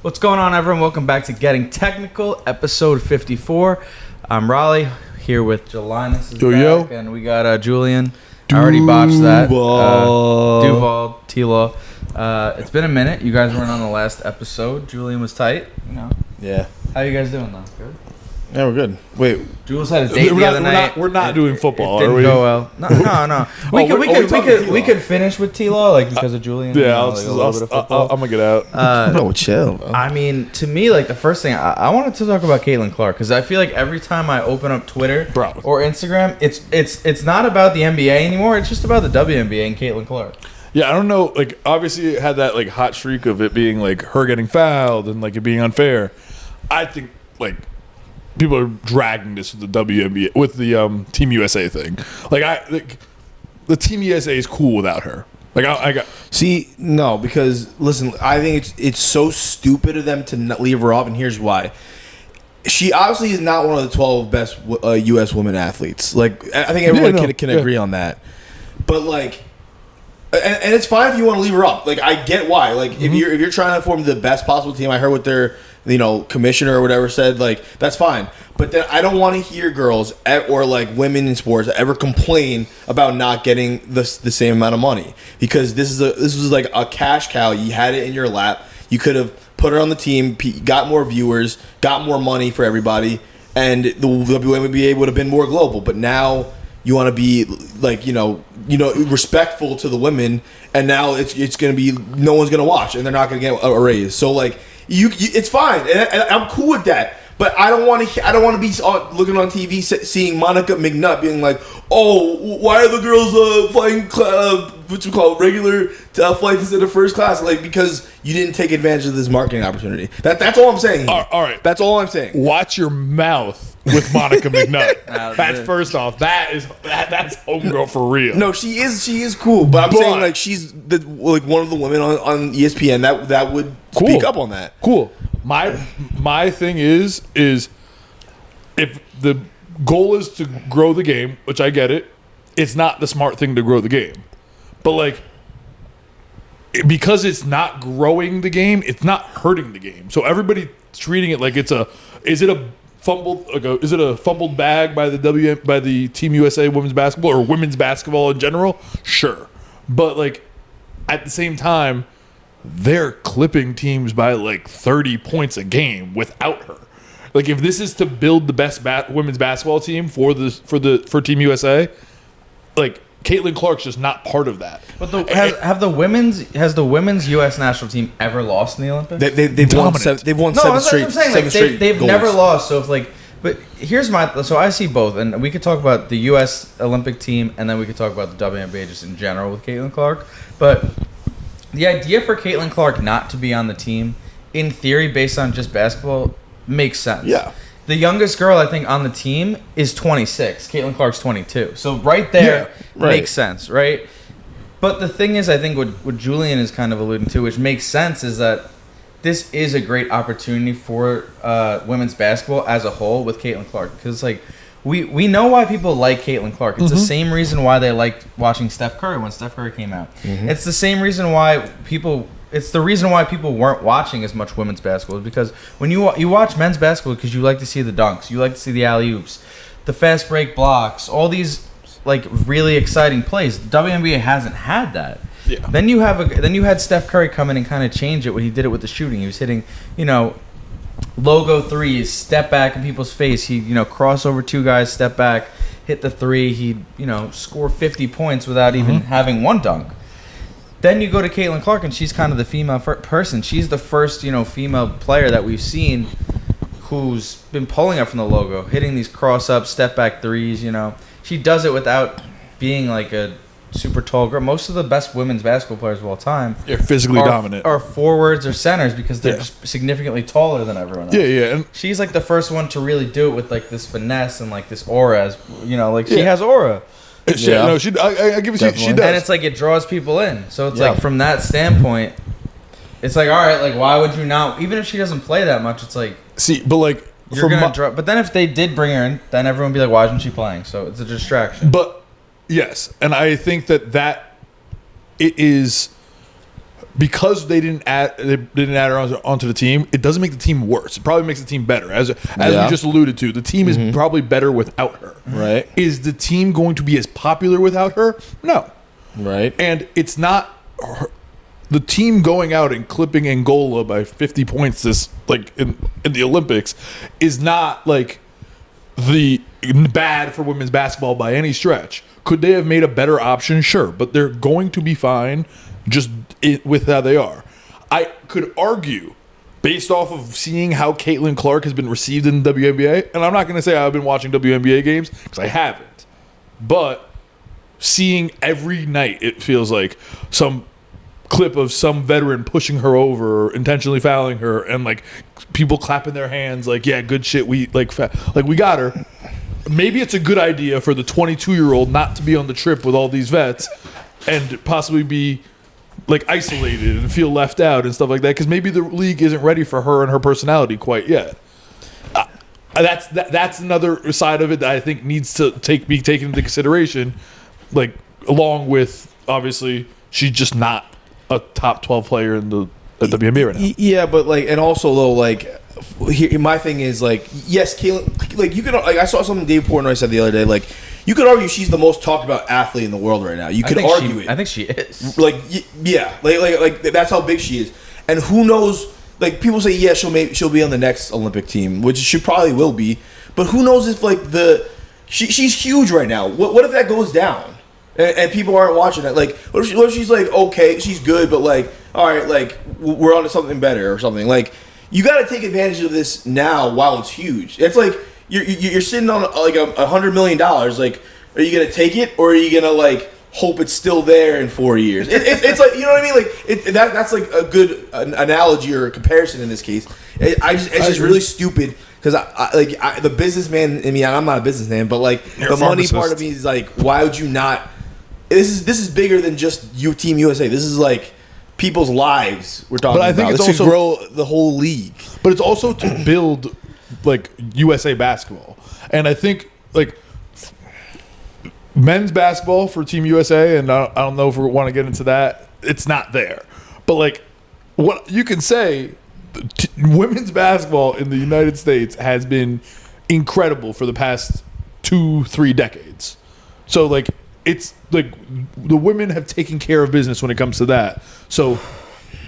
What's going on, everyone? Welcome back to Getting Technical, episode 54. I'm Raleigh, here with Jelinas is back, and we got Julian. I already botched that. Duval, T-Law. It's been a minute. You guys weren't on the last episode. Julian was tight, you know. Yeah. How you guys doing, though? Good? Yeah, we're good. Wait. Jules had a date the other night. We're not doing football, it didn't are we? go well. No. We could finish with T-Law, like, because of Julian. Yeah, you know, I'm going to get out. No, chill. I mean, to me, like, the first thing, I wanted to talk about Caitlin Clark, because I feel like every time I open up Twitter or Instagram, it's not about the NBA anymore. It's just about the WNBA and Caitlin Clark. Yeah, I don't know. Like, obviously, it had that, like, hot streak of it being, like, her getting fouled and, like, it being unfair. I think, like, people are dragging this with the WNBA, with the Team USA thing. Like, the Team USA is cool without her. Like, I got. See, no, because listen, I think it's so stupid of them to not leave her off, and here's why. She obviously is not one of the 12 best U.S. women athletes. Like, I think everyone can agree on that. But like, and it's fine if you want to leave her off. Like, I get why. Like, if you're trying to form the best possible team, I heard what their commissioner or whatever said, like, that's fine. But then I don't want to hear girls or like women in sports ever complain about not getting the same amount of money, because this was like a cash cow. You had it in your lap. You could have put her on the team, got more viewers, got more money for everybody, and the WNBA would have been more global. But now you want to be like, you know, respectful to the women, and now it's going to be no one's going to watch, and they're not going to get a raise. So like, it's fine, and I'm cool with that. But I don't want to be looking on TV seeing Monica McNutt being like, oh, why are the girls flying regular flights instead of first class? Like, because you didn't take advantage of this marketing opportunity. That's all I'm saying. All right, that's all I'm saying. Watch your mouth with Monica McNutt. That's first off. That's homegirl for real. No, she is cool. But I'm saying, like, she's one of the women on ESPN that would speak up on that. Cool. My thing is if the goal is to grow the game, which I get it, it's not the smart thing to grow the game. But like, because it's not growing the game, it's not hurting the game. So everybody's treating it like is it a fumbled bag by the Team USA women's basketball or women's basketball in general? Sure. But like, at the same time, they're clipping teams by like 30 points a game without her. Like, if this is to build the best women's basketball team for Team USA, like, Caitlin Clark's just not part of that. But has the women's U.S. national team ever lost in the Olympics? They've won seven straight. They've goals. never lost. So if like, but here's so I see both, and we could talk about the U.S. Olympic team, and then we could talk about the WNBA just in general with Caitlin Clark. But the idea for Caitlin Clark not to be on the team, in theory, based on just basketball, makes sense. Yeah. The youngest girl, I think, on the team is 26. Caitlin Clark's 22. So right there makes sense, right? But the thing is, I think what Julian is kind of alluding to, which makes sense, is that this is a great opportunity for women's basketball as a whole with Caitlin Clark. Because, like, we know why people like Caitlin Clark. It's the same reason why they liked watching Steph Curry when Steph Curry came out. It's the same reason why it's the reason why people weren't watching as much women's basketball, is because when you watch men's basketball, because you like to see the dunks, you like to see the alley-oops, the fast break blocks, all these like really exciting plays. The WNBA hasn't had that. Yeah. Then you had Steph Curry come in and kind of change it when he did it with the shooting. He was hitting, logo threes, step back in people's face. He, cross over two guys, step back, hit the three. He'd, score 50 points without even having one dunk. Then you go to Caitlin Clark, and she's kind of the female person. She's the first, female player that we've seen who's been pulling up from the logo, hitting these cross-up, step-back threes, She does it without being like a super tall girl. Most of the best women's basketball players of all time are physically dominant, are forwards or centers, because they're just significantly taller than everyone else. Yeah. And she's like the first one to really do it with like this finesse and like this aura, as she has aura. I give it to you. She does, and it's like it draws people in. So it's like, from that standpoint, it's like, all right, like, why would you not? Even if she doesn't play that much, it's like, but like, you're gonna draw. But then if they did bring her in, then everyone would be like, why isn't she playing? So it's a distraction. But yes, and I think that it is because they didn't add her onto the team, it doesn't make the team worse. It probably makes the team better. As we just alluded to, the team is probably better without her. Right. Is the team going to be as popular without her? No. Right. And it's not the team going out and clipping Angola by 50 points this in the Olympics is not like the bad for women's basketball by any stretch. Could they have made a better option? Sure, but they're going to be fine just with how they are. I could argue, based off of seeing how Caitlin Clark has been received in the WNBA, and I'm not going to say I've been watching WNBA games because I haven't, but seeing every night, it feels like some clip of some veteran pushing her over or intentionally fouling her and like people clapping their hands like, yeah, good shit, we we got her. Maybe it's a good idea for the 22-year-old not to be on the trip with all these vets and possibly be like isolated and feel left out and stuff like that, because maybe the league isn't ready for her and her personality quite yet. That's another side of it that I think needs to be taken into consideration, like along with obviously she's just not a top 12 player in the WNBA right now. Yeah, but and also though, my thing is yes, Caitlin, you could I saw something Dave Portnoy said the other day, you could argue she's the most talked about athlete in the world right now. You could argue it. I think she is. Yeah, that's how big she is. And who knows? People say, yeah, she'll be on the next Olympic team, which she probably will be. But who knows if she's huge right now. What if that goes down and people aren't watching that? What if she's okay, she's good, but all right, we're on to something better or something. You got to take advantage of this now while it's huge. It's you're sitting on $100 million. Are you gonna take it or are you gonna hope it's still there in 4 years? It's you know what I mean? That's a good analogy or a comparison in this case. It's just really stupid because I the businessman in me. I'm not a businessman, but the money part of me is why would you not? This is bigger than just Team USA. This is people's lives we're talking about. But I think it's also to grow the whole league. But it's also to build USA basketball. And I think men's basketball for Team USA, and I don't know if we want to get into that, it's not there. But what you can say, women's basketball in the United States has been incredible for the past 2-3 decades. So it's the women have taken care of business when it comes to that. So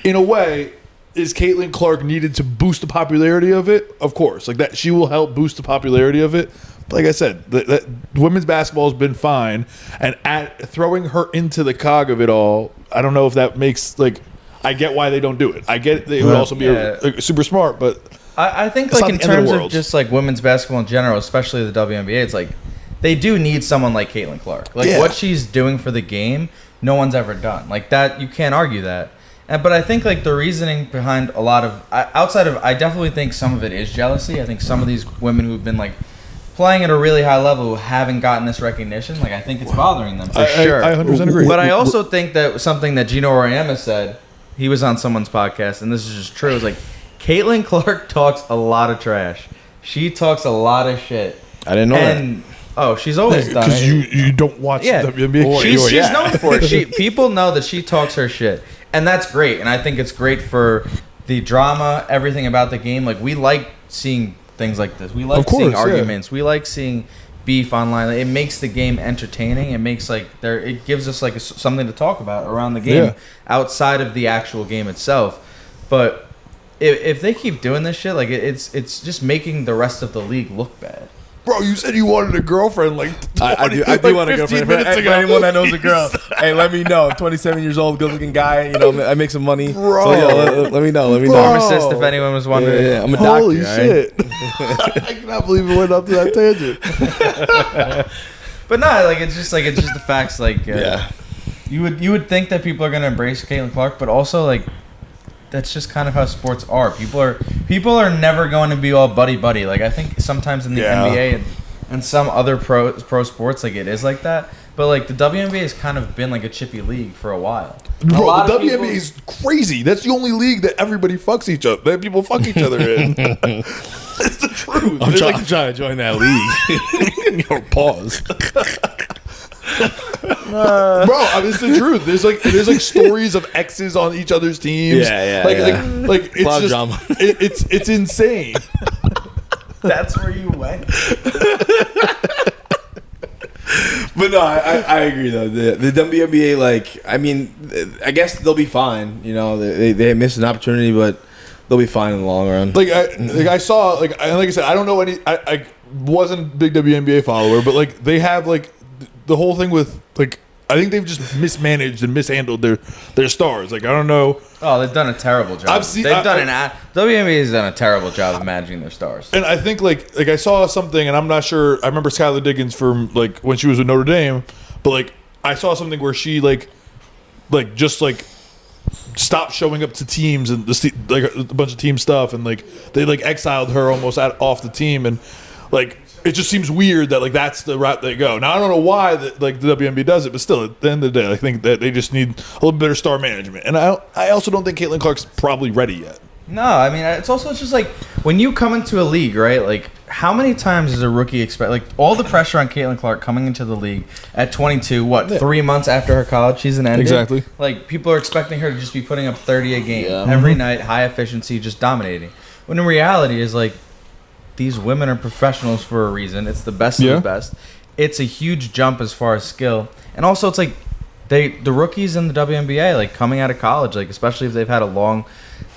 in a way, is Caitlin Clark needed to boost the popularity of it? Of course, that she will help boost the popularity of it. But like I said, that women's basketball has been fine, and throwing her into the cog of it all, I don't know if that makes I get why they don't do it. I get it would also be super smart, but I think in terms of just women's basketball in general, especially the WNBA, it's they do need someone like Caitlin Clark. What she's doing for the game, no one's ever done. That you can't argue that. But I think the reasoning behind a lot of outside of, I definitely think some of it is jealousy. I think some of these women who've been playing at a really high level who haven't gotten this recognition, I think it's bothering them for sure. I 100% agree. But I also think that something that Gino Auriemma said, he was on someone's podcast, and this is just true. It's Caitlin Clark talks a lot of trash. She talks a lot of shit. I didn't know that. Oh, she's always done it. Because you don't watch WNBA. She's known for it. People know that she talks her shit. And that's great. And I think it's great for the drama, everything about the game. We like seeing things like this. We like seeing arguments. We like seeing beef online. It makes the game entertaining. It makes it gives us something to talk about around the game outside of the actual game itself. But if they keep doing this shit, it's just making the rest of the league look bad. Bro, you said you wanted a girlfriend I do want a girlfriend. For anyone that knows a girl, hey, let me know. 27 years old, good looking guy. I make some money. Bro. So, let me know. Pharmacist, if anyone was wondering. Yeah, I'm a doctor. Holy shit. I cannot believe it went up to that tangent. But no, it's just the facts. You would think that people are gonna embrace Caitlin Clark, but also that's just kind of how sports are. People are never going to be all buddy. I think sometimes in the NBA and some other pro sports, it is like that. But the WNBA has kind of been a chippy league for a while. Bro, the WNBA is crazy. That's the only league that everybody fucks each other. That people fuck each other in. It's the truth. I'm trying to join that league. Pause. Bro, I mean, it's the truth. There's like stories of exes on each other's teams. Like it's lot of just drama. It's insane. That's where you went. But no, I agree though. The WNBA, like, I mean, I guess they'll be fine. You know, they missed an opportunity, but they'll be fine in the long run. I saw like I said, I don't know any. I wasn't a big WNBA follower, but like they have like the whole thing with like. I think they've just mismanaged and mishandled their stars. Like, I don't know. Oh, they've done a terrible job. WNBA has done a terrible job of managing their stars. And I think like I saw something, and I'm not sure. I remember Skylar Diggins from like when she was with Notre Dame, but like I saw something where she like just like stopped showing up to teams and like a bunch of team stuff, and like they like exiled her almost off the team, and like. It just seems weird that like that's the route they go. Now I don't know why like the WNBA does it, but still at the end of the day, I think that they just need a little better star management. And I also don't think Caitlin Clark's probably ready yet. No, I mean it's just like when you come into a league, right? Like how many times does a rookie expect like all the pressure on Caitlin Clark coming into the league at 22? 3 months after her college season ended? Exactly. Like people are expecting her to just be putting up 30 a game every night, high efficiency, just dominating. When in reality is like. These women are professionals for a reason. It's the best of the best. It's a huge jump as far as skill. And also it's like the rookies in the WNBA, like coming out of college, like especially if they've had a long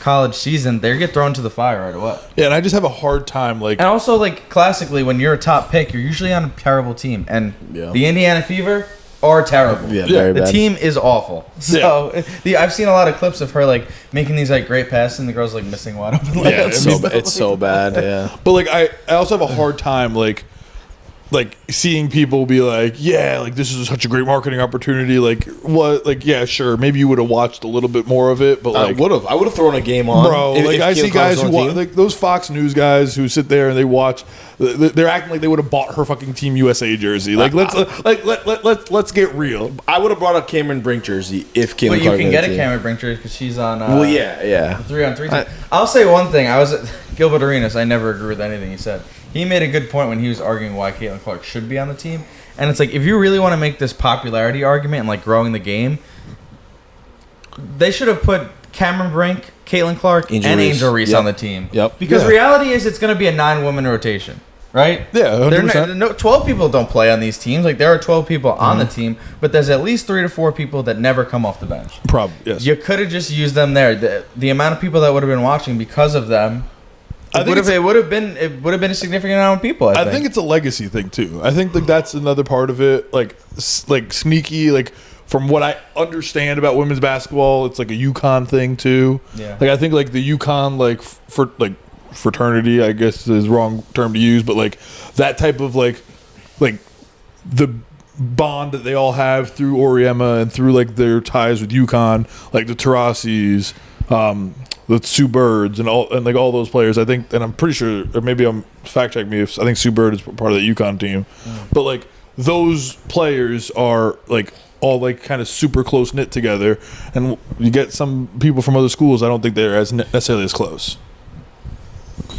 college season, they get thrown to the fire right away. Yeah, and I just have a hard time like and also like classically when you're a top pick, you're usually on a terrible team. And the Indiana Fever are terrible. Yeah, very bad. The team is awful. So I've seen a lot of clips of her like making these like great passes and the girls like missing wide open. It's so bad. Yeah. But like I also have a hard time like seeing people be like, yeah, like this is such a great marketing opportunity. Like what? Like yeah, sure. Maybe you would have watched a little bit more of it, but like I would have thrown a game on, bro. Like I see guys who watch, like those Fox News guys who sit there and they watch. They're acting like they would have bought her fucking Team USA jersey. Like let's get real. I would have brought a Cameron Brink jersey if Caitlin But you Clark can get a team. Cameron Brink jersey because she's on. The 3-on-3 team. I'll say one thing. I was at Gilbert Arenas. I never agree with anything he said. He made a good point when he was arguing why Caitlin Clark should be on the team. And it's like, if you really want to make this popularity argument and like growing the game, they should have put Cameron Brink, Caitlin Clark, and Angel Reese on the team. Yep. Because reality is it's going to be a 9-woman rotation, right? Yeah, 100%. 12 people don't play on these teams. Like, there are 12 people on the team, but there's at least 3 to 4 people that never come off the bench. Probably, yes. You could have just used them there. The amount of people that would have been watching because of them, it would have been a significant amount of people. I think it's a legacy thing too. I think like that's another part of it. Like sneaky. Like from what I understand about women's basketball, it's like a UConn thing too. Yeah. Like I think like the UConn fraternity, I guess is the wrong term to use, but like that type of like the bond that they all have through Oriema and through like their ties with UConn, like the Tarasis, the Sue Birds and all those players. I think, and I'm pretty sure, or maybe I'm fact check me if I think Sue Bird is part of the UConn team, but like those players are like all like kind of super close knit together, and you get some people from other schools. I don't think they're as necessarily as close.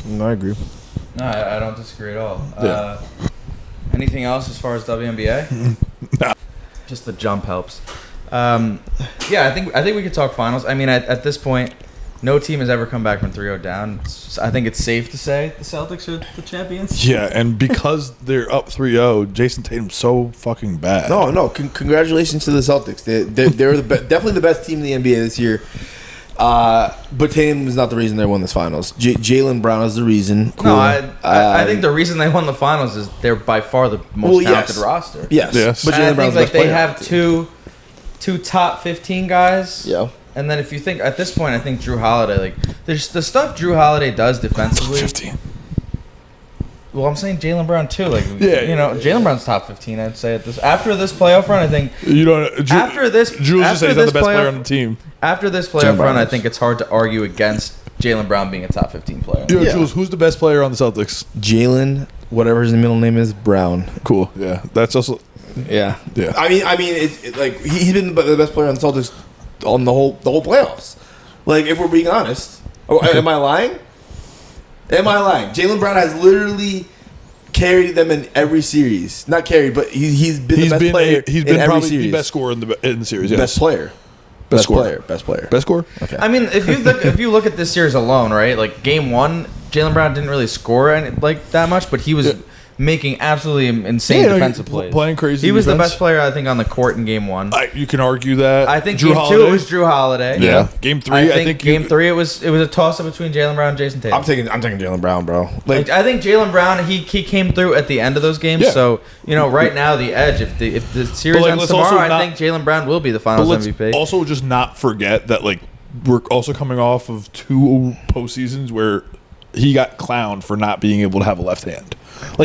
No, I agree. No, I don't disagree at all. Yeah. Anything else as far as WNBA? Nah. Just the jump helps. Yeah, I think we could talk finals. I mean, at this point, no team has ever come back from 3-0 down. I think it's safe to say the Celtics are the champions. Yeah, and because they're up 3-0, Jason Tatum's so fucking bad. No, congratulations to the Celtics. They're definitely the best team in the NBA this year. But Tatum is not the reason they won this finals. Jaylen Brown is the reason. Cool. No, I think the reason they won the finals is they're by far the most talented roster. Yes. But Jaylen Brown's like they have two top 15 guys. Yeah. And then if you think at this point, I think Drew Holiday, like there's the stuff Drew Holiday does defensively. 15. Well, I'm saying Jaylen Brown too. Like Yeah. Jaylen Brown's top 15. I'd say after this playoff run, I think Jules just said he's not the best player on the team. After this playoff run, I think it's hard to argue against Jaylen Brown being a top 15 player. Jules, who's the best player on the Celtics? Jaylen, whatever his middle name is, Brown. Cool. Yeah, that's also. Yeah. Yeah. I mean, it's like he's been the best player on the Celtics on the whole playoffs. Like, if we're being honest, am I lying? Jaylen Brown has literally carried them in every series. Not carried, but he's been the best player. He's in been every probably series. the best scorer in the series. Yes. Best player. Best player. Best scorer. Okay. I mean, if you look at this series alone, right? Like game one, Jaylen Brown didn't really score like that much, but he was making absolutely insane defensive plays. Playing crazy. He was defense. the best player, I think, on the court in game one. You can argue that. I think Drew game Holiday. 2 it was Drew Holiday. Yeah. Game 3, I think game 3 it was a toss up between Jaylen Brown and Jason Tatum. I'm taking Jaylen Brown, bro. Like I think Jaylen Brown, he came through at the end of those games. Yeah. So right now the edge, if the series ends tomorrow, I think Jaylen Brown will be the Finals MVP. Also, just not forget that we're also coming off of 2 postseasons where he got clowned for not being able to have a left hand.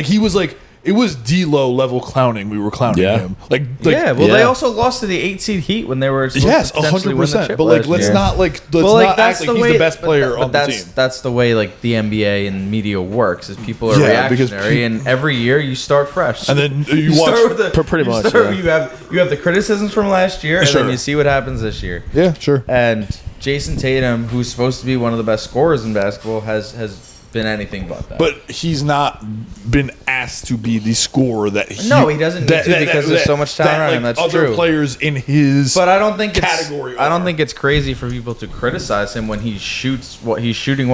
He was it was D-Lo level clowning. We were clowning him. They also lost to the 8 seed Heat when they were supposed to potentially win the 100%. chip But last let's year. not act like he's the best player on the team. That's the way the NBA and media works. Is people are because reactionary, and every year you start fresh. And then you watch start with pretty much. You have the criticisms from last year, and Sure. then you see what happens this year. Yeah, sure. And Jason Tatum, who's supposed to be one of the best scorers in basketball, has been anything but that. But he's not been asked to be the scorer that he. No, he doesn't need to because there's so much talent around him. That's other true. players in his But I don't think category. I don't think it's crazy for people to criticize him when he shoots what he's shooting.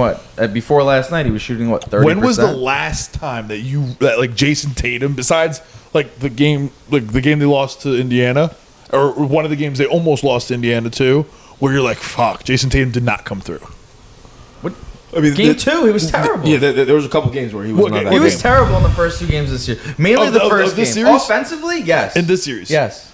Before last night, he was shooting 30%. When was the last time that Jason Tatum, besides the game they lost to Indiana, or one of the games they almost lost to Indiana too, where you're like, fuck, Jason Tatum did not come through. I mean, game 2, he was terrible. Yeah, there was a couple games where he was not that He was game. terrible in the first 2 games this year. Mainly the first this game. series? Offensively, yes. In this series, Yes.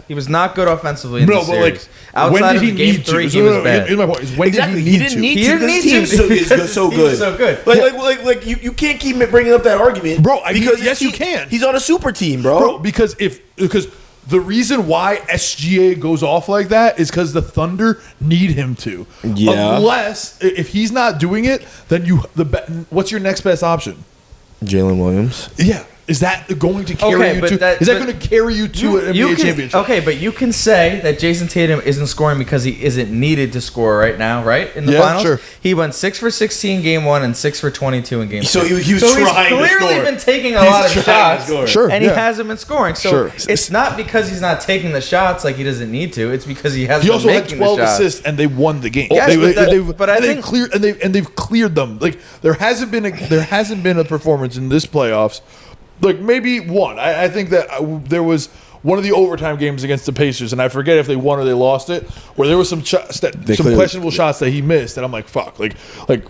He was not good offensively in this but series. Outside of game 3, he was bad. Here's my point: is when Exactly. did he need to? He didn't need His to. team is so good. So good. Like you can't keep bringing up that argument, Bro, I mean, because yes, you can. He's on a super team, bro. Bro, because the reason why SGA goes off like that is because the Thunder need him to. Yeah. Unless if he's not doing it, then what's your next best option? Jalen Williams. Yeah. Is that going to carry you to? Is that going to carry you to an NBA championship? Okay, but you can say that Jason Tatum isn't scoring because he isn't needed to score right now, right? In the finals, sure. He went 6 for 16 game 1 and 6 for 22 in game 2. So he was he's trying to clearly score. been taking a lot of shots, Sure, and he hasn't been scoring. So Sure. it's not because he's not taking the shots like he doesn't need to. It's because he hasn't He been also had making 12 the shots. assists and they won the game. Yes, but I they've think cleared they've cleared them. There hasn't been a performance in this playoffs. Maybe one. I think that there was one of the overtime games against the Pacers, and I forget if they won or they lost it, where there was some questionable shots that he missed, and I'm like, fuck,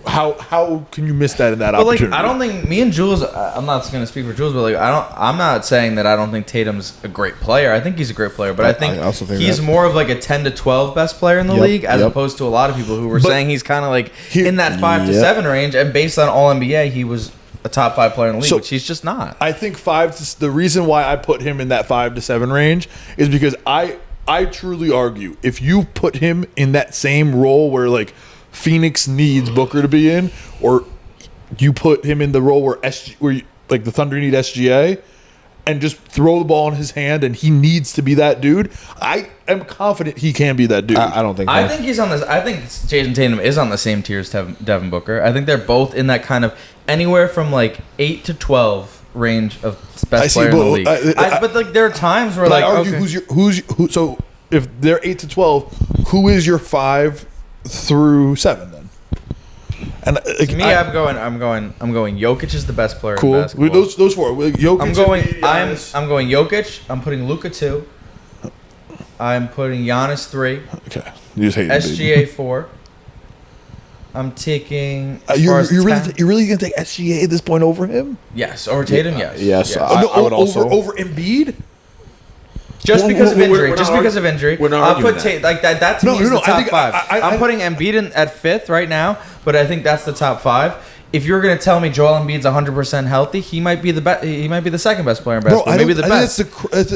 how can you miss that in that opportunity? I don't think me and Jules. I'm not going to speak for Jules, but I'm not saying that I don't think Tatum's a great player. I think he's a great player, but I also think he's that. more of a 10 to 12 best player in the league, as opposed to a lot of people who were saying he's kind of in that 5 to 7 range, and based on All NBA, he was a top 5 player in the league, which he's just not. I think the reason why I put him in that 5 to 7 range is because I truly argue if you put him in that same role where Phoenix needs Booker to be in, or you put him in the role where the Thunder need SGA, and just throw the ball in his hand and he needs to be that dude, I am confident he can be that dude. I don't think. I think he's on this. I think Jason Tatum is on the same tier as Devin Booker. I think they're both in that kind of anywhere from 8 to 12 range of best player in the league. But there are times where I argue who. So if they're 8 to 12, who is your 5 through 7 then? And to me, I'm going. Jokic is the best player. Cool. In basketball. Those 4. Jokic. I'm going Jokic. I'm putting Luka 2. I'm putting Giannis 3. Okay. You just hate SGA 4. I'm taking. You're really gonna take SGA at this point over him? Yes, over Tatum. Yes. Yes. I would also over Embiid. Just because of injury. We're not I'll put arguing that to me is the top 5. I'm putting Embiid in at 5th right now, but I think that's the top 5. If you're going to tell me Joel Embiid's 100% healthy, he might be the second best player in basketball, maybe the best.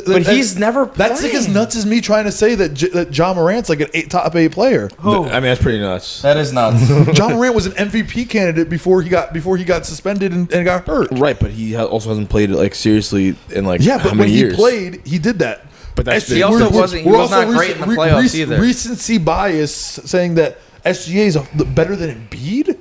But he's never playing. That's as nuts as me trying to say that John Morant's an top 8 player. I mean, that's pretty nuts. That is nuts. John Morant was an MVP candidate before he got suspended and got hurt. Right, but he also hasn't played seriously in but how many when years? he played, he did that. But that's he also wasn't. He was not great in the playoffs either. Recency bias saying that SGA is better than Embiid.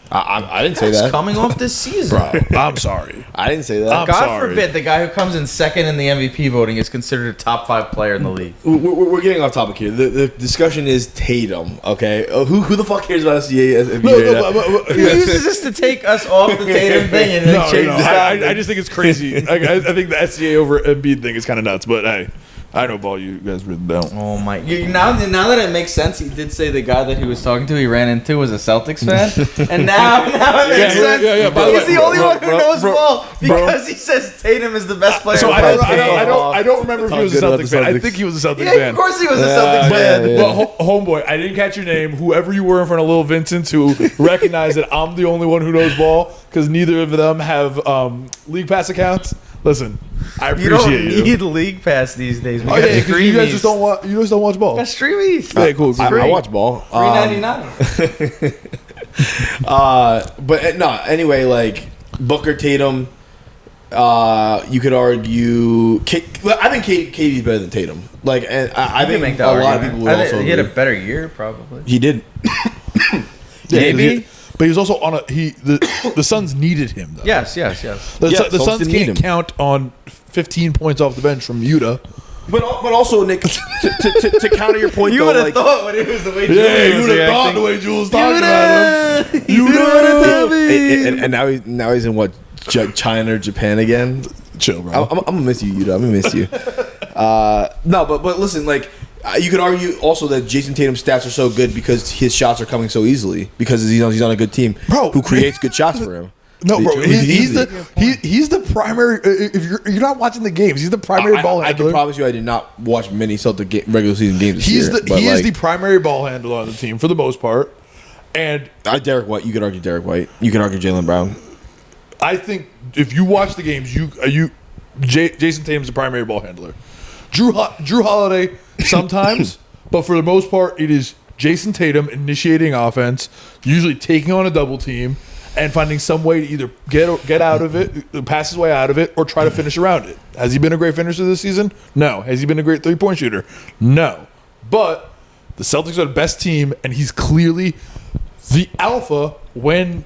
I didn't say He's that. coming off this season. Bro, I'm sorry. I didn't say that. I'm God sorry. forbid the guy who comes in second in the MVP voting is considered a top 5 player in the league. We're getting off topic here. The discussion is Tatum. Okay, who the fuck cares about SGA? He uses this to take us off the Tatum thing and then change the topic. I just think it's crazy. I think the SCA over Embiid thing is kind of nuts, but hey, I know ball you guys really don't. Oh my! Now that it makes sense, he did say the guy that he was talking to, he ran into, was a Celtics fan, and now it makes sense. Yeah. By the He's way, the only one who knows bro, ball because he says Tatum is the best player. So in basketball. I don't remember if he was a Celtics fan. I think he was a Celtics fan. Yeah, of course he was a Celtics fan. But homeboy, I didn't catch your name. Whoever you were in front of Lil Vincent, who recognized that I'm the only one who knows ball because neither of them have league pass accounts. Listen, I appreciate you. You don't need league pass these days. Oh yeah, because you guys just don't watch. You just don't watch ball. That's Streamies. Yeah, cool. I watch ball. $3.99. But no. Anyway, like Booker, Tatum. You could argue. I think KD's better than Tatum. Like, and I think make a that lot of argument. people would also. He had a agree. better year, probably. He did. Maybe. But he was also on the Suns needed him though. Yes. The Suns Suns didn't need can't him. count on 15 points off the bench from Utah. But also, Nick, to counter your point, You though, would have like, thought when it was the way Yeah, Julian you was would have thought reacting. the way Jules talking about him. You would have and now he's in what, China or Japan again? Chill, bro. I'm gonna miss you, Yuta. I'm gonna miss you. No, but listen, like you could argue also that Jason Tatum's stats are so good because his shots are coming so easily because he's on a good team, Bro. who creates good shots for him. No, bro, he's easy. the primary. If you're not watching the games, he's the primary ball I handler. can promise you, I did not watch many Celtic regular season games. This He's year, he is the primary ball handler on the team for the most part, and Derek White. You could argue Derek White. You can argue Jaylen Brown. I think if you watch the games, Jason Tatum's the primary ball handler. Drew Holiday sometimes, but for the most part, it is Jason Tatum initiating offense, usually taking on a double team, and finding some way to either get out of it, pass his way out of it, or try to finish around it. Has he been a great finisher this season? No. Has he been a great 3-point shooter? No. But the Celtics are the best team, and he's clearly the alpha on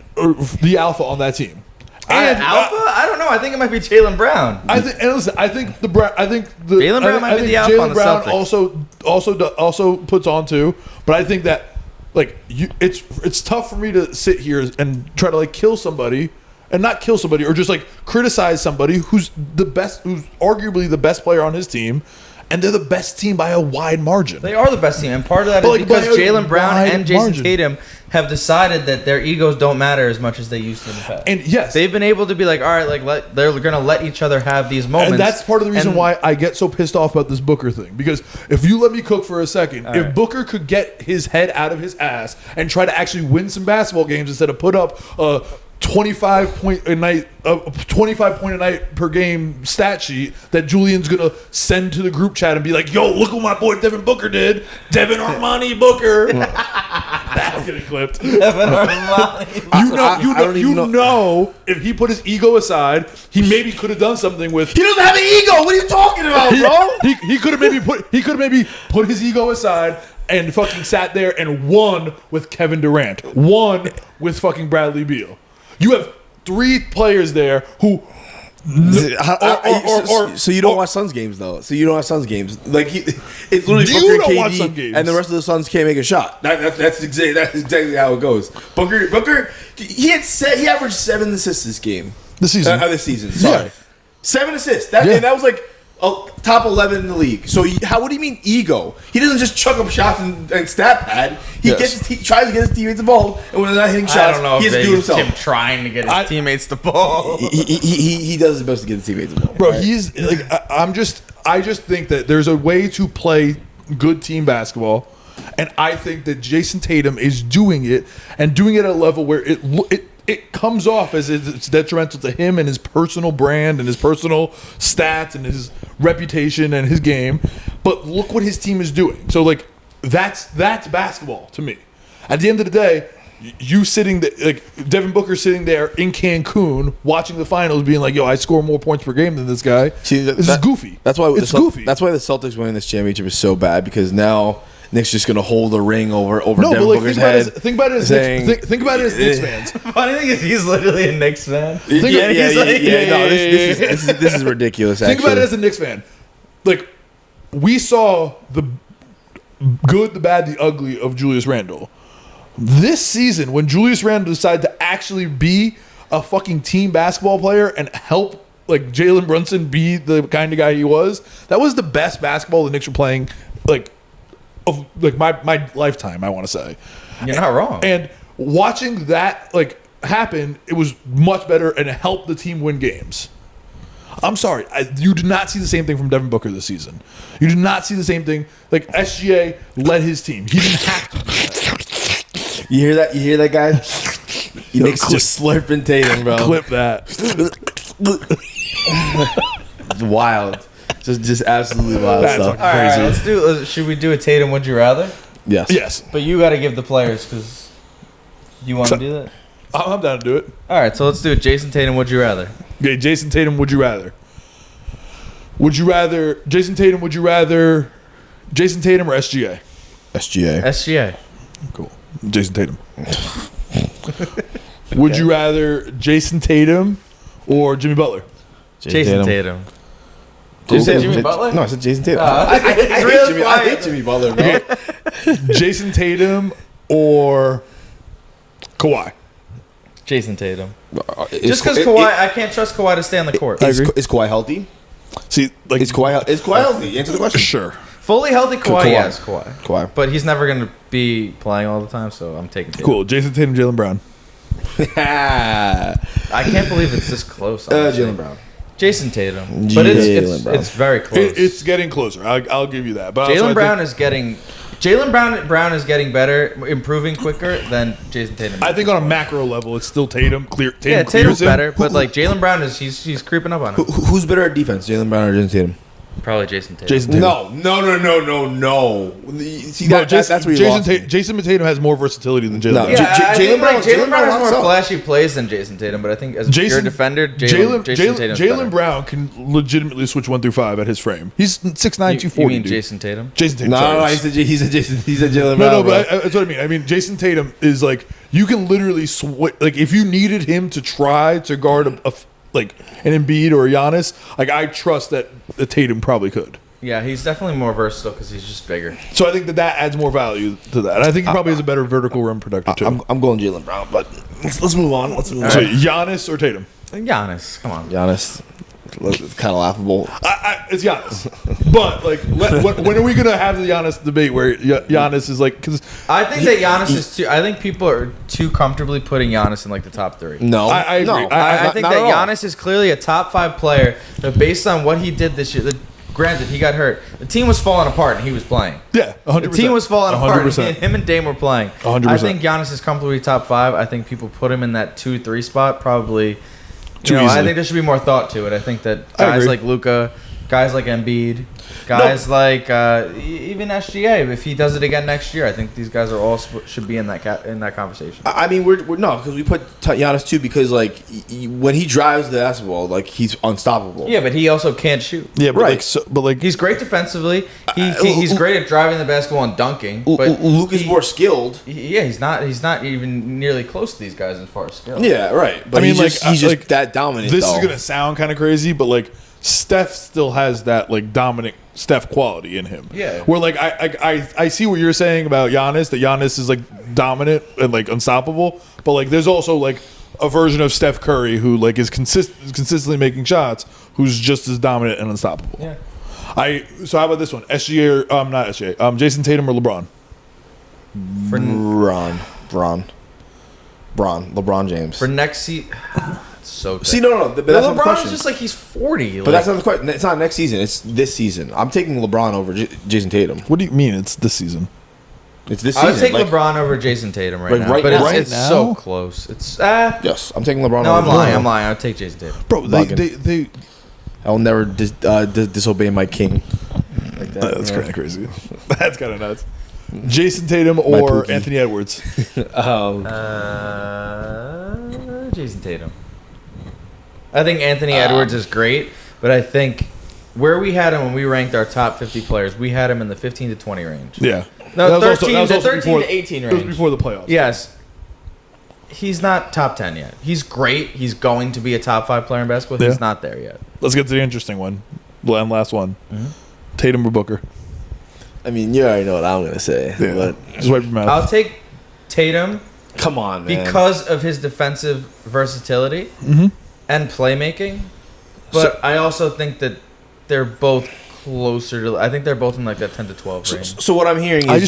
that team. Alpha? I don't know. I think it might be Jaylen Brown. I think Jaylen Brown might be the alpha on the Celtics. also puts on too, but I think that it's tough for me to sit here and try to like kill somebody and not kill somebody or just like criticize somebody who's arguably the best player on his team. And they're the best team by a wide margin. They are the best team, and part of that is because Jaylen Brown and Jason Tatum have decided that their egos don't matter as much as they used to in the past. And yes, they've been able to be like, all right, they're going to let each other have these moments. And that's part of the reason why I get so pissed off about this Booker thing. Because if you let me cook for a second, if Booker could get his head out of his ass and try to actually win some basketball games instead of put up 25 point a night per game stat sheet that Julian's gonna send to the group chat and be like, "Yo, look what my boy Devin Booker did, Devin Armani Booker." That's getting clipped. Devin Armani. You know, if he put his ego aside, he maybe could have done something with. He doesn't have an ego. What are you talking about, bro? He could have maybe put his ego aside and fucking sat there and won with Kevin Durant, won with fucking Bradley Beal. You have 3 players there who. So you don't watch Suns games though. So you don't watch Suns games. Like it's literally Booker and KD, and the rest of the Suns can't make a shot. That's exactly how it goes. Booker, he averaged 7 assists this game. This season. Sorry, Yeah. 7 assists. And that was like top 11 in the league. So what do you mean ego? He doesn't just chuck up shots and stat pad. He tries to get his teammates involved, and when they're not hitting shots, I don't know he if has to do it himself. him trying to get his teammates the ball. He does his best to get his teammates the ball. Bro, he's like I just think that there's a way to play good team basketball, and I think that Jason Tatum is doing it and doing it at a level where it comes off as it's detrimental to him and his personal brand and his personal stats and his reputation and his game. But look what his team is doing. So like that's basketball to me. At the end of the day, you sitting there, like Devin Booker sitting there in Cancun watching the finals, being like, "Yo, I score more points per game than this guy." This is goofy. That's why it's goofy. That's why the Celtics winning this championship is so bad because now Nick's just gonna hold a ring over No, Devin but like Booker's head. think about it as saying- think about it as Knicks fans. Funny thing is, he's literally a Knicks fan. Yeah, he's like- no, this is ridiculous. Think about it actually. as a Knicks fan. Like, we saw the good, the bad, the ugly of Julius Randle. This season, when Julius Randle decided to actually be a fucking team basketball player and help like Jalen Brunson be the kind of guy he was, that was the best basketball the Knicks were playing, like, of like my lifetime, I want to say. You're not wrong. And watching that like happen, it was much better and it helped the team win games. I'm sorry, you did not see the same thing from Devin Booker this season. You did not see the same thing. Like, SGA led his team. He didn't have to do that. You hear that, guys? Nick's just slurping Tatum, bro. Clip that. It's wild. Just absolutely wild That's stuff. All right, should we do a Tatum Would You Rather? Yes. Yes. But you got to give the players because you want to do that. I'm down to do it. All right, so let's do it. Jason Tatum Would You Rather? Okay, Jason Tatum, would you rather? Would you rather Jason Tatum, would you rather Jason Tatum or SGA? SGA. SGA. Cool. Jason Tatum. Would you rather Jason Tatum or Jimmy Butler? Jason Tatum. Jason Tatum. Jimmy Butler? No, I said Jason Tatum. I hate Jimmy Butler, bro. Jason Tatum or Kawhi? Jason Tatum. Is Just because Kawhi, I can't trust Kawhi to stay on the court. Is Kawhi healthy? See, like, Is Kawhi healthy? Answer the question. sure. Fully healthy Kawhi, Kawhi. yes, Kawhi. Kawhi. But he's never going to be playing all the time, so I'm taking Tatum. Cool. Jason Tatum, Jalen Brown. I can't believe it's this close. honestly. Jalen Brown. Jason Tatum. But it's very close. It's getting closer. I'll give you that. But Jalen Brown is getting better, improving quicker than Jason Tatum. I think on a macro level, it's still Tatum. Tatum Tatum's clears him. better, but like Jalen Brown he's creeping up on him. Who's better at defense, Jalen Brown or Jason Tatum? Probably Jason Tatum. Jason Tatum. No. See, No, that's where you Jason lost me. Jason Tatum has more versatility than Jalen No, Brown. Yeah, I think Jalen Jalen Brown Brown has locks more up. flashy plays than Jason Tatum, but I think as a pure defender, Jason Tatum's Jalen better. Brown can legitimately switch 1 through 5 at his frame. He's 6'9", You 240. mean dude. Jason Tatum? Jason Tatum. No, sorry. he said Jalen Brown. No, bro. but that's what I mean. I mean, Jason Tatum is like, you can literally like, if you needed him to try to guard like an Embiid or a Giannis, like, I trust that Tatum probably could. Yeah, he's definitely more versatile because he's just bigger. So I think that adds more value to that. And I think he probably has a better vertical rim protector too. I'm going Jalen Brown, but let's move on. So Giannis or Tatum? Giannis, come on. Giannis. It's kind of laughable. It's Giannis. But like, when are we gonna have the Giannis debate where Giannis is like? Because I think that Giannis is too. I think people are too comfortably putting Giannis in like the top 3. No, I agree. No, I think not that at all. Giannis is clearly a top 5 player, but based on what he did this year, granted he got hurt. The team was falling apart and he was playing. yeah, 100%. The team was falling apart. 100%. And him and Dame were playing. 100%. I think Giannis is comfortably top 5. I think people put him in that 2-3 spot probably. Too I easily. think there should be more thought to it. I think that I guys agree. like Luka, guys like Embiid, guys like even SGA, if he does it again next year, I think these guys are all should be in that conversation. I mean, we're no, because we put Giannis too, because like when he drives the basketball, like he's unstoppable. Yeah, but he also can't shoot. Yeah, but Right. like He's great defensively. He's great at driving the basketball and dunking. But Luke is more skilled. Yeah, he's not even nearly close to these guys as far as skill. Yeah, right. But I mean, he's just like, that dominant. this though. is gonna sound kind of crazy, but like Steph still has that like dominant Steph quality in him. Yeah. Where like I see what you're saying about Giannis, that Giannis is like dominant and like unstoppable, but like there's also like a version of Steph Curry who like is consistently making shots, who's just as dominant and unstoppable. Yeah. So how about this one? SGA or not SGA? Jason Tatum or LeBron? LeBron James. For next season, so tough. See, no, but that's not the LeBron's question. just like he's 40. But that's not the question. It's not next season. It's this season. I'm taking LeBron over Jason Tatum. What do you mean it's this season? It's this I would season. take LeBron over Jason Tatum right Like, now, right but now? it's Right so now? close. It's Yes, I'm taking LeBron no, over. I'm lying. I would take Jason Tatum. Bro, Bugging. they I'll never disobey my king. Like that. that's you know? kind of crazy. That's kind of nuts. Jason Tatum or Pookie. Anthony Edwards? Jason Tatum. I think Anthony Edwards is great, but I think where we had him when we ranked our top 50 players, we had him in the 15 to 20 range. Yeah. No, That was 13 also to before- 18 It was range. before the playoffs. Yes. He's not top 10 yet. He's great. He's going to be a top 5 player in basketball. Yeah. He's not there yet. Let's get to the interesting one. And last one. Tatum or Booker? I mean, you already know what I'm gonna say. Yeah. But Just wipe your mouth. I'll take Tatum come on, man. because of his defensive versatility and playmaking. But I also think that they're both closer to. I think they're both in like that 10 to 12 range. So what I'm hearing is I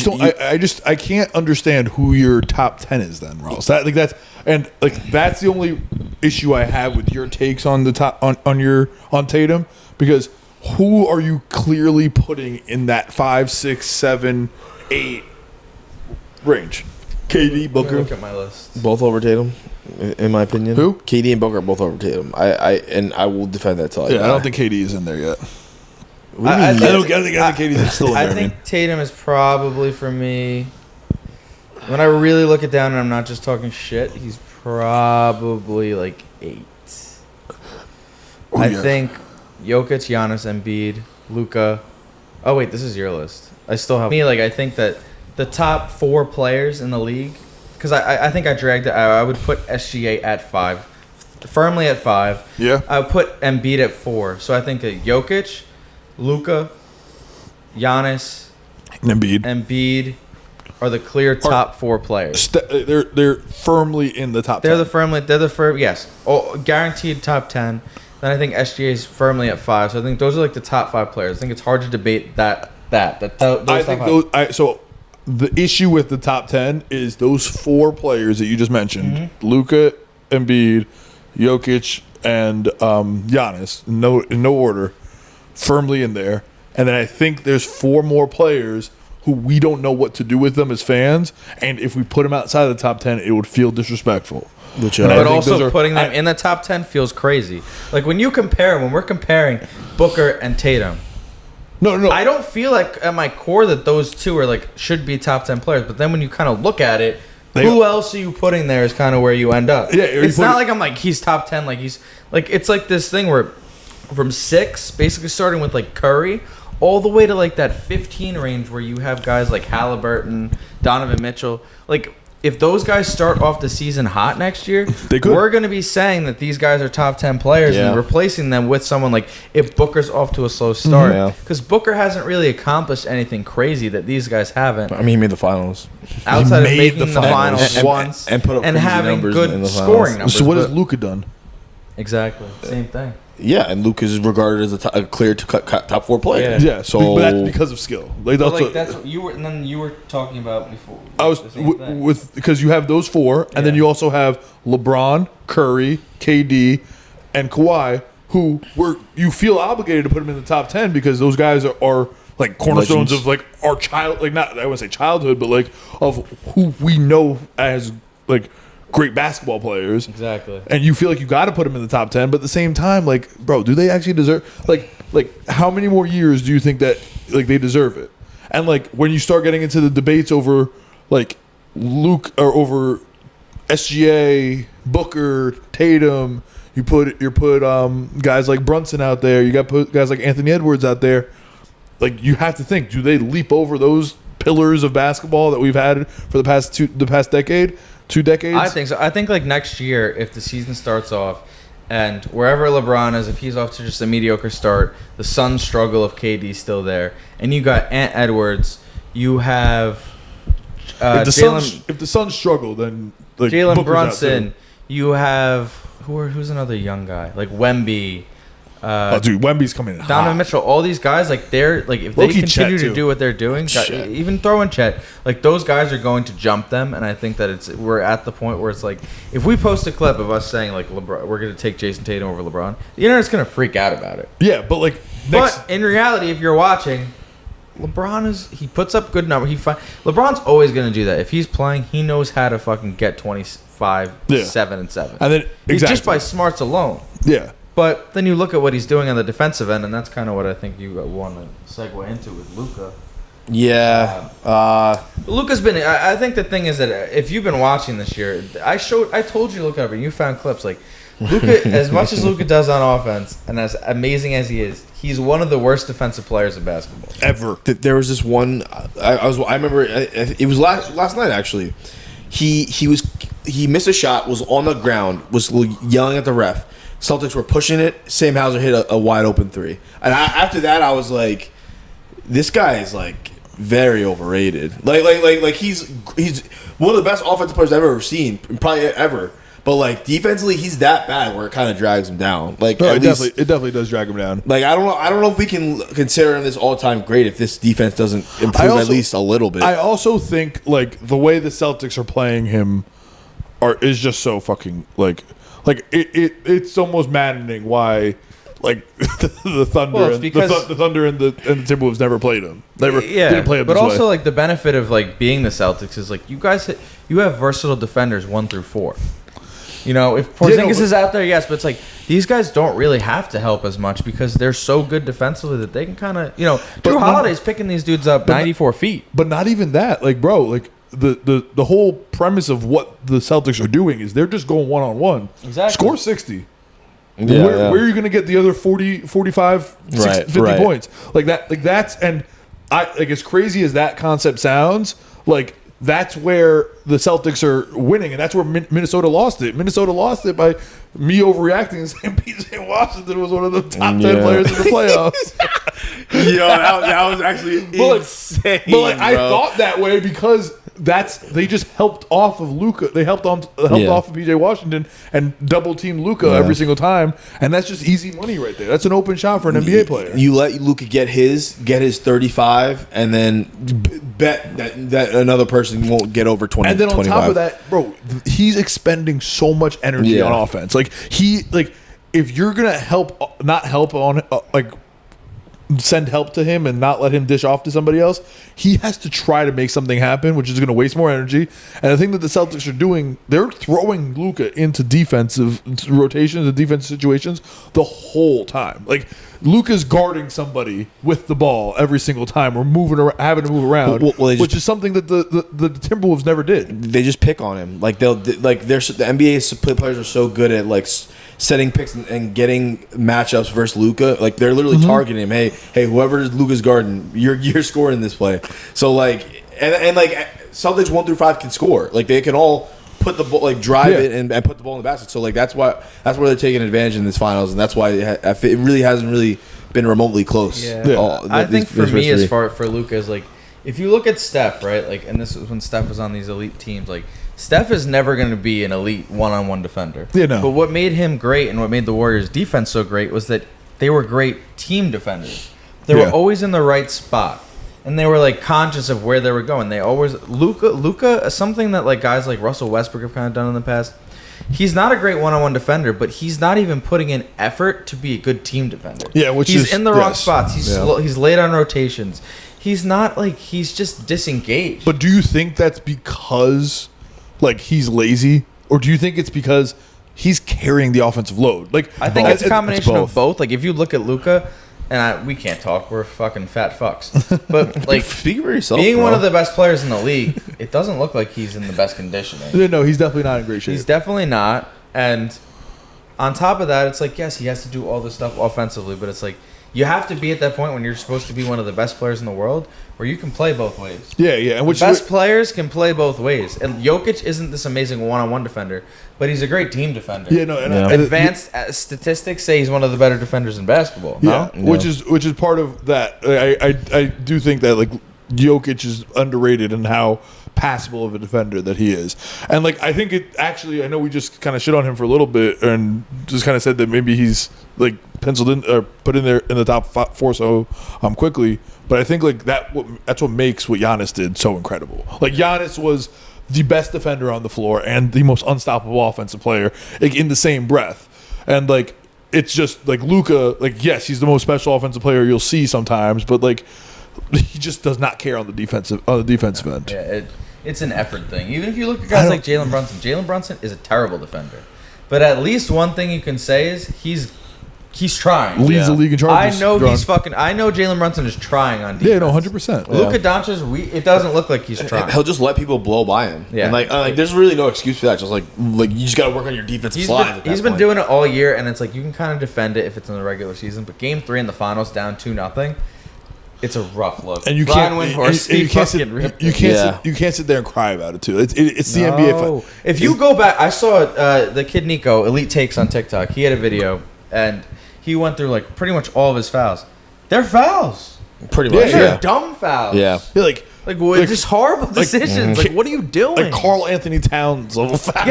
just don't. I can't understand who your top 10 is. Then Ross. That's the only issue I have with your takes on the top on Tatum, because who are you clearly putting in that 5, 6, 7, 8 range? KD, Let me Booker, look at my list. both over Tatum, in my opinion. Who? KD and Booker are both over Tatum. I will defend that till I die. I don't think KD is in there yet. What do you mean? I think KD's still in there. I think Tatum is probably for me. When I really look it down, and I'm not just talking shit, he's probably like 8. I think Jokic, Giannis, Embiid, Luka. Oh wait, this is your list. I still have me. Like I think that the top 4 players in the league, because I think I dragged it. I would put SGA at 5, firmly at 5. Yeah. I would put Embiid at 4. So I think that Jokic, Luka, Giannis, Embiid are the clear top 4 players. They're firmly in the top 10. They're the firm. Yes, guaranteed top 10. Then I think SGA is firmly at 5. So I think those are like the top 5 players. I think it's hard to debate those I think top so the issue with the top 10 is those 4 players that you just mentioned: Luka, Embiid, Jokic, and Giannis. In no order, firmly in there. And then I think there's 4 more players who we don't know what to do with them as fans. And if we put them outside of the top 10, it would feel disrespectful. But also putting them in the top 10 feels crazy. Like when we're comparing Booker and Tatum. No. I don't feel like at my core that those two are like should be top 10 players. But then when you kind of look at it, who else are you putting there is kind of where you end up. Yeah, it's not like I'm like he's top 10. Like he's like it's like this thing where from 6, basically starting with like Curry, all the way to like that 15 range where you have guys like Halliburton, Donovan Mitchell. Like if those guys start off the season hot next year, we're going to be saying that these guys are top 10 players and replacing them with someone like if Booker's off to a slow start. Because Booker hasn't really accomplished anything crazy that these guys haven't. I mean, he made the finals. Outside of making the finals once and put up and having numbers good in the scoring numbers. So what has Luka done? Exactly. Same thing. Yeah, and Luke is regarded as a clear top 4 player. Yeah, but that's because of skill. That's what you were. And then you were talking about before. I was because you have those 4, and then you also have LeBron, Curry, KD, and Kawhi, who you feel obligated to put them in the top 10 because those guys are like cornerstones Legends. of like our not I wouldn't say childhood, but like of who we know as like great basketball players. Exactly. And you feel like you got to put them in the top 10, but at the same time, like, bro, do they actually deserve like how many more years do you think that like they deserve it? And like when you start getting into the debates over like Luke or over SGA, Booker, Tatum, you put guys like Brunson out there, you got put guys like Anthony Edwards out there. Like you have to think, do they leap over those pillars of basketball that we've had for the past decade? 2 decades? I think so. I think like next year, if the season starts off and wherever LeBron is, if he's off to just a mediocre start, the Suns struggle if KD's still there, and you got Ant Edwards, you have if the Suns struggle, then like, Jalen Booker's Brunson, you have who's another young guy like Wemby. Wemby's coming in hot. Donovan Mitchell, all these guys, like they're like if they Low-key continue Chet, to do what they're doing, Chet. even throw in Chet, like those guys are going to jump them, and I think that we're at the point where it's like if we post a clip of us saying like LeBron, we're going to take Jason Tatum over LeBron, the internet's going to freak out about it. Yeah, but like but in reality, if you're watching, LeBron he puts up good numbers. LeBron's always going to do that. If he's playing, he knows how to fucking get 25, 7 and 7, and then just by smarts alone. Yeah. But then you look at what he's doing on the defensive end, and that's kind of what I think you want to segue into with Luka. Yeah. Luka's been. I think the thing is that if you've been watching this year, I told you to look up, and you found clips like Luka. As much as Luka does on offense, and as amazing as he is, he's one of the worst defensive players in basketball ever. There was this one. I remember it was last night actually. He missed a shot, was on the ground, was yelling at the ref. Celtics were pushing it. Sam Hauser hit a wide open three, and after that I was like, this guy is like very overrated. Like he's one of the best offensive players I've ever seen, probably ever. But like defensively, he's that bad where it kind of drags him down. Like it definitely does drag him down. Like I don't know if we can consider him this all time great if this defense doesn't improve at least a little bit. I also think like the way the Celtics are playing him is just so fucking like it's almost maddening why like the Thunder the Thunder and the Timberwolves never played him. Didn't play him. But this also way. like the benefit of like being the Celtics is like you have versatile defenders 1 through 4. You know, if Porzingis is out there, yes, but it's like these guys don't really have to help as much because they're so good defensively that they can kind of, Drew Holiday's picking these dudes up 94 feet. But not even that. Like, bro, like the whole premise of what the Celtics are doing is they're just going one-on-one. Exactly. Score 60. Yeah, where are you going to get the other 40, 45, 60, 50 points? Like that, like that's, and I like as crazy as that concept sounds, like that's where the Celtics are winning, and that's where Minnesota lost it. Minnesota lost it by me overreacting and saying PJ Washington was one of the top 10 players in the playoffs. Yo, that was actually insane. But like, I thought that way because they just helped off of Luka. They helped off of PJ Washington and double teamed Luka every single time, and that's just easy money right there. That's an open shot for an NBA player. You let Luka get his 35, and then bet that another person won't get over 20. And then on 25. top of that, bro, he's expending so much energy on offense. Like if you're gonna not help on send help to him and not let him dish off to somebody else, he has to try to make something happen, which is going to waste more energy. And the thing that the Celtics are doing, they're throwing Luka into defensive rotations and defensive situations the whole time. Like Luka's guarding somebody with the ball every single time, or having to move around, which is something that the Timberwolves never did. They just pick on him. Like the NBA players are so good at like setting picks and getting matchups versus Luka. Like they're literally targeting him. Hey, whoever Luka's guarding, you're scoring this play. So like and like Celtics 1 through 5 can score. Like they can all put the ball, like drive it and put the ball in the basket. So like that's where they're taking advantage in this finals, and that's why it really hasn't been remotely close. I think for me, as far for Luka is like if you look at Steph, right? Like, and this was when Steph was on these elite teams. Like Steph is never going to be an elite one-on-one defender. But what made him great and what made the Warriors' defense so great was that they were great team defenders. They were always in the right spot. And they were like conscious of where they were going. They always Luka, something that like guys like Russell Westbrook have kind of done in the past. He's not a great one-on-one defender, but he's not even putting in effort to be a good team defender. Yeah, he's in the wrong spots. He's late on rotations. He's not like he's just disengaged. But do you think that's because like he's lazy, or do you think it's because he's carrying the offensive load? Like I think it's a combination of both. Like if you look at Luka. And we can't talk. We're fucking fat fucks. But like, speak for yourself, being one of the best players in the league, it doesn't look like he's in the best conditioning. No, he's definitely not in great shape. He's definitely not. And on top of that, it's like, yes, he has to do all this stuff offensively, but it's like you have to be at that point when you're supposed to be one of the best players in the world, where you can play both ways. Yeah. And the best players can play both ways. And Jokic isn't this amazing one-on-one defender, but he's a great team defender. Yeah, no. Advanced statistics say he's one of the better defenders in basketball. Yeah, which is part of that. I do think that like Jokic is underrated in how passable of a defender that he is. And like I think it actually, I know we just kind of shit on him for a little bit and just kind of said that maybe he's like penciled in or put in there in the top 4 so quickly, but I think like that's what makes what Giannis did so incredible. Like Giannis was the best defender on the floor and the most unstoppable offensive player, like in the same breath. And like it's just like Luka, like yes, he's the most special offensive player you'll see sometimes, but like he just does not care on the defensive end. Yeah, it's an effort thing. Even if you look at guys like Jalen Brunson is a terrible defender. But at least one thing you can say is he's he's trying. Leads the league in charges. I know I know Jalen Brunson is trying on defense. Yeah, no, 100%. Luka Doncic, it doesn't look like he's trying. He'll just let people blow by him. Yeah. And there's really no excuse for that. Just like you just got to work on your defensive slide. He's been doing it all year, and it's like you can kind of defend it if it's in the regular season. But Game 3 in the finals, down 2-0. It's a rough look. And you can't sit there and cry about it too. It's the NBA. If you go back, I saw the kid Nico, Elite Takes on TikTok. He had a video, and he went through like pretty much all of his fouls. They're fouls. Pretty much. They're dumb fouls. Yeah. Like just horrible decisions. Like, what are you doing? Like Karl Anthony Towns level foul.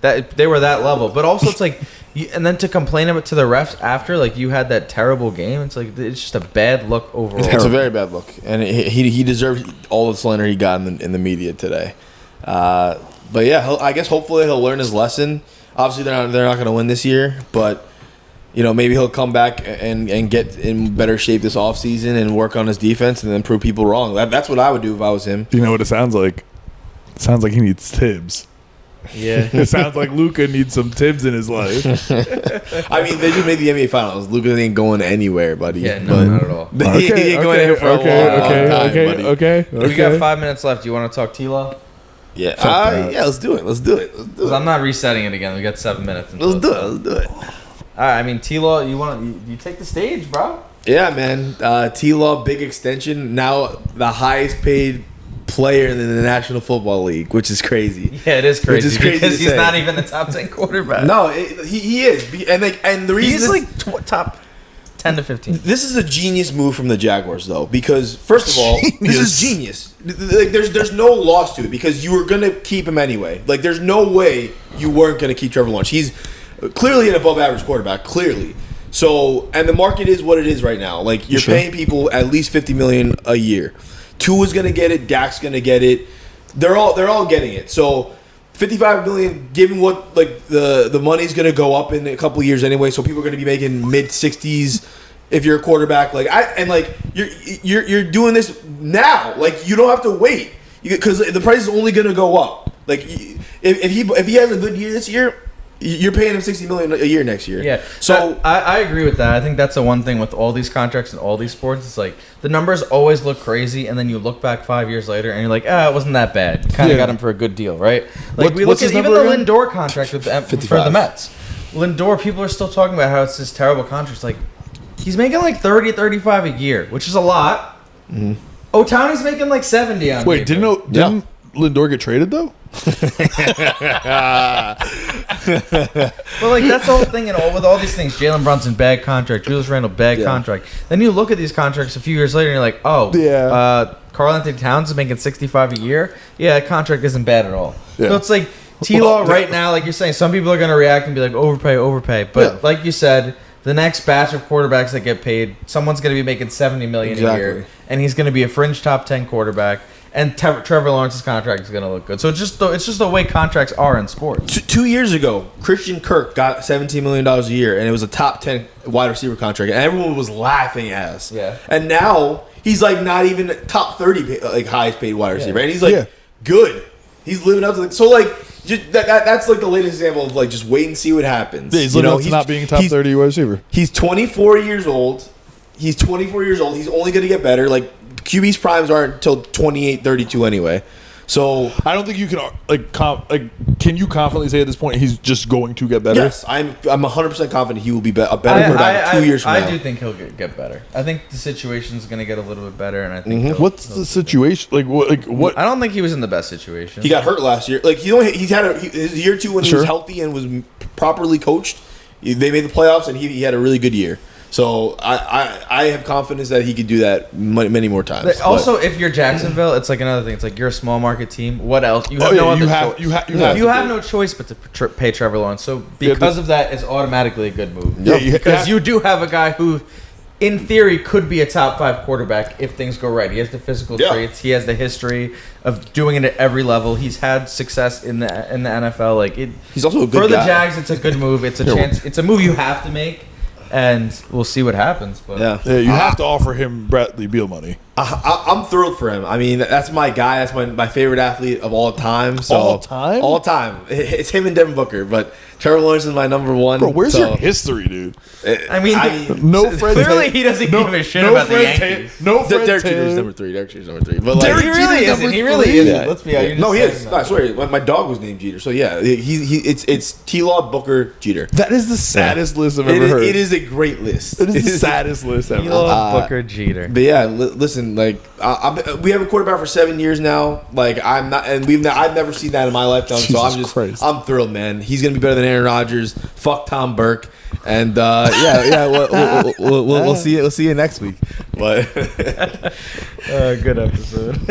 That they were that level, but also it's like, and then to complain about to the refs after, like you had that terrible game. It's like it's just a bad look overall. It's a very bad look, and he deserved all the slander he got in the media today. But yeah, I guess hopefully he'll learn his lesson. Obviously, they're not going to win this year, but maybe he'll come back and get in better shape this offseason and work on his defense and then prove people wrong. That's what I would do if I was him. You know what it sounds like? It sounds like he needs Tibbs. Yeah. It sounds like Luka needs some Tibbs in his life. I mean, they just made the NBA Finals. Luka ain't going anywhere, buddy. Yeah, no, not at all. He ain't going anywhere for a long time, buddy. Okay. We got 5 minutes left. Do you want to talk T-Law? Yeah. Yeah, let's do it. Because I'm not resetting it again. We got 7 minutes. Let's do it. All right. I mean, T-Law, you take the stage, bro. Yeah, man. T-Law, big extension. Now the highest paid player in the National Football League, which is crazy. Yeah, it is crazy. Because he's say. not even the top 10 quarterback. No, he is. And the reason he's top 10 to 15. This is a genius move from the Jaguars, though, because first of all, this is genius. Like, there's no loss to it because you were gonna keep him anyway. Like, there's no way you weren't gonna keep Trevor Lawrence. He's clearly an above-average quarterback, clearly. So, and the market is what it is right now. Like, you're paying people at least $50 million a year. Tua's gonna get it. Dak's gonna get it. They're all getting it. So, $55 million, given what like the money's gonna go up in a couple of years anyway. So people are gonna be making mid-60s if you're a quarterback. You're doing this now. Like, you don't have to wait because the price is only gonna go up. Like, if he has a good year this year, you're paying him $60 million a year next year. Yeah. So I agree with that. I think that's the one thing with all these contracts and all these sports. It's like the numbers always look crazy, and then you look back 5 years later, and you're like, it wasn't that bad. You kind of got him for a good deal, right? Like we look at even the Lindor contract with for the Mets. Lindor, people are still talking about how it's this terrible contract. It's like he's making like 30, 35 a year, which is a lot. Mm-hmm. Ohtani's making like 70 on Wait, paper. didn't Lindor get traded though? Well, like that's the whole thing, and with all these things, Jalen Brunson bad contract, Julius Randle bad contract. Then you look at these contracts a few years later, and you're like, Karl Anthony Towns is making 65 a year. Yeah, that contract isn't bad at all. Yeah. So it's like T-Law right now, like you're saying, some people are going to react and be like, overpay. But like you said, the next batch of quarterbacks that get paid, someone's going to be making $70 million a year, and he's going to be a fringe top 10 quarterback. And Trevor Lawrence's contract is going to look good. So it's just the way contracts are in sports. 2 years ago, Christian Kirk got $17 million a year, and it was a top 10 wide receiver contract, and everyone was laughing at us. Yeah. And now he's like not even top 30 like highest paid wide receiver, and he's like good. He's living up to that's like the latest example of like just wait and see what happens. Yeah, he's living up to not being a top 30 wide receiver. He's 24 years old. He's only going to get better. Like, QB's primes aren't until 28, 32 anyway. So I don't think you can can you confidently say at this point he's just going to get better? Yes, I'm 100% confident he will be a better quarterback 2 years from now. I do think he'll get better. I think the situation's going to get a little bit better, and I think what's the situation? Like what? I don't think he was in the best situation. He got hurt last year. Like he's had his year 2 when he was healthy and was properly coached. They made the playoffs, and he had a really good year. So I have confidence that he could do that many more times. Also, if you're Jacksonville, it's like another thing. It's like you're a small market team. What else? You have you have no choice but to pay Trevor Lawrence. So because of that, it's automatically a good move. Because you do have a guy who, in theory, could be a top 5 quarterback if things go right. He has the physical traits. He has the history of doing it at every level. He's had success in the NFL. He's also a good guy. For the Jags, it's a good move. It's a chance. It's a move you have to make. And we'll see what happens. But you have to offer him Bradley Beal money. I'm thrilled for him. I mean, that's my guy. That's my favorite athlete of all time. So, All time? All time. It's him and Devin Booker. But Trevor Lawrence is my number one. Bro, where's so, your history, dude? I mean, No Fred. clearly he doesn't give a shit about the Yankees. No Fred Derek Jeter's Taylor. number 3. Derek Jeter's number 3. But like, Derek He really Jeter's isn't. number He really three. isn't. Yeah. Let's be honest. No, he is. I swear, my dog was named Jeter. So yeah, it's T-Law, Booker, Jeter. That is the saddest list I've ever heard. It is a great list. It is the saddest list ever. Booker Jeter. But yeah, listen, like we have a quarterback for 7 years now. Like I've never seen that in my lifetime. So Jesus Christ. I'm thrilled, man. He's gonna be better than Aaron Rodgers. Fuck Tom Burke. And we'll see you next week. But Good episode.